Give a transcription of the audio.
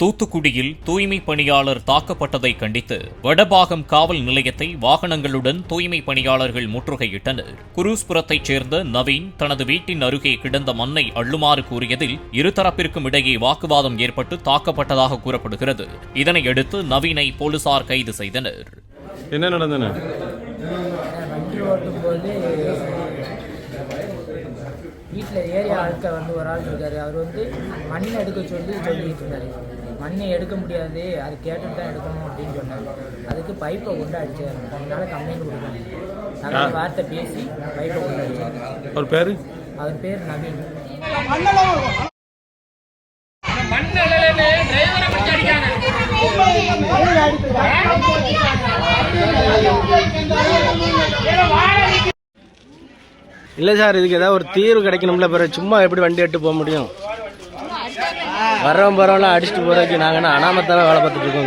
தூத்துக்குடியில் தூய்மை பணியாளர் தாக்கப்பட்டதை கண்டித்து வடபாகம் காவல் நிலையத்தை வாகனங்களுடன் தூய்மை பணியாளர்கள் முற்றுகையிட்டனர். குரூஸ்புரத்தைச் சேர்ந்த நவீன் தனது வீட்டின் அருகே கிடந்த மண்ணை அள்ளுமாறு கூறியதில் இருதரப்பிற்கும் இடையே வாக்குவாதம் ஏற்பட்டு தாக்கப்பட்டதாக கூறப்படுகிறது. இதனையடுத்து நவீனை போலீசார் கைது செய்தனர். என்ன நடந்தன? வீட்டில் ஏரியா ஆட்கள் ஒரு ஆள் இருக்காரு. அவர் மண்ணை எடுக்க சொல்லிட்டு இருந்தாரு. மண்ணை எடுக்க முடியாது, அது கேட்டுட்டு தான் எடுக்கணும் அப்படின்னு சொன்னாங்க. அதுக்கு பைப்பை கொண்டு அடிச்சாரு. அதனால கம்ப்ளைண்ட் கொடுக்கணும். நல்ல வார்த்தை பேசி பைப்பை கொண்டு அடிச்சாரு. அவர் பேர் நவீன். இல்லை சார், இதுக்கு ஏதாவது ஒரு தீர்வு கிடைக்கணும்ல. பிறகு சும்மா எப்படி வண்டி எடுத்து போக முடியும்? வர்றவன் போகிறவங்களாம் அடிச்சுட்டு போகிறதுக்கு நாங்கள் அனாமத்தான வேலை பார்த்துட்டு இருக்கோம்.